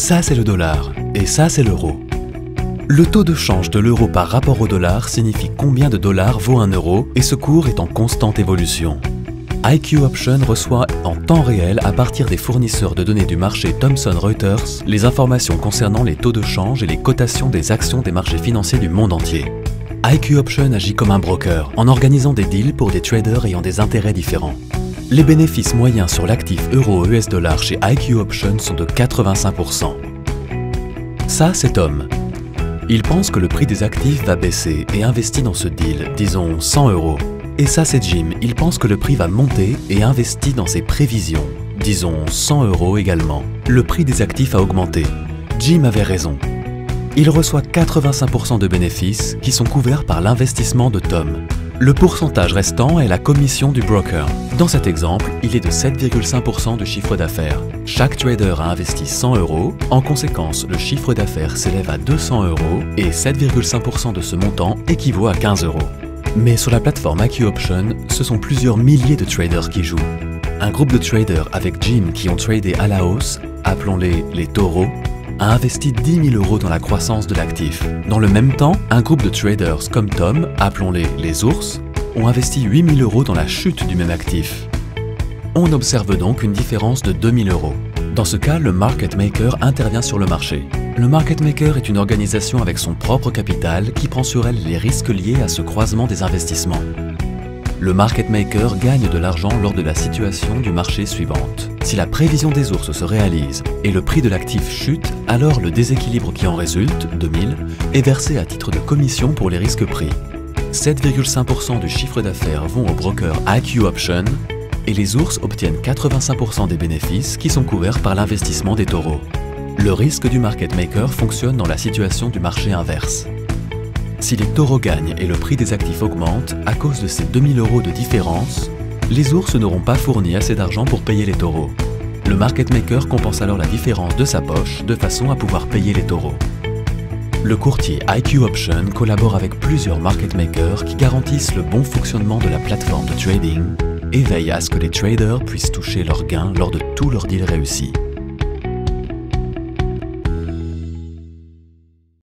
Ça c'est le dollar et ça c'est l'euro. Le taux de change de l'euro par rapport au dollar signifie combien de dollars vaut un euro et ce cours est en constante évolution. IQ Option reçoit en temps réel à partir des fournisseurs de données du marché Thomson Reuters les informations concernant les taux de change et les cotations des actions des marchés financiers du monde entier. IQ Option agit comme un broker en organisant des deals pour des traders ayant des intérêts différents. Les bénéfices moyens sur l'actif euro-US dollar chez IQ Option sont de 85%. Ça, c'est Tom. Il pense que le prix des actifs va baisser et investit dans ce deal, disons 100 €. Et ça, c'est Jim. Il pense que le prix va monter et investit dans ses prévisions, disons 100 € également. Le prix des actifs a augmenté. Jim avait raison. Il reçoit 85% de bénéfices qui sont couverts par l'investissement de Tom. Le pourcentage restant est la commission du broker. Dans cet exemple, il est de 7,5% du chiffre d'affaires. Chaque trader a investi 100 €, en conséquence, le chiffre d'affaires s'élève à 200 € et 7,5% de ce montant équivaut à 15 €. Mais sur la plateforme IQ Option, ce sont plusieurs milliers de traders qui jouent. Un groupe de traders avec Jim qui ont tradé à la hausse, appelons-les les taureaux, a investi 10 000 € dans la croissance de l'actif. Dans le même temps, un groupe de traders comme Tom, appelons-les les ours, ont investi 8 000 € dans la chute du même actif. On observe donc une différence de 2 000 €. Dans ce cas, le market maker intervient sur le marché. Le market maker est une organisation avec son propre capital qui prend sur elle les risques liés à ce croisement des investissements. Le market maker gagne de l'argent lors de la situation du marché suivante. Si la prévision des ours se réalise et le prix de l'actif chute, alors le déséquilibre qui en résulte, 2000, est versé à titre de commission pour les risques pris. 7,5% du chiffre d'affaires vont au broker IQ Option et les ours obtiennent 85% des bénéfices qui sont couverts par l'investissement des taureaux. Le risque du market maker fonctionne dans la situation du marché inverse. Si les taureaux gagnent et le prix des actifs augmente, à cause de ces 2 000 € de différence, les ours n'auront pas fourni assez d'argent pour payer les taureaux. Le market maker compense alors la différence de sa poche de façon à pouvoir payer les taureaux. Le courtier IQ Option collabore avec plusieurs market makers qui garantissent le bon fonctionnement de la plateforme de trading et veille à ce que les traders puissent toucher leurs gains lors de tous leurs deals réussis.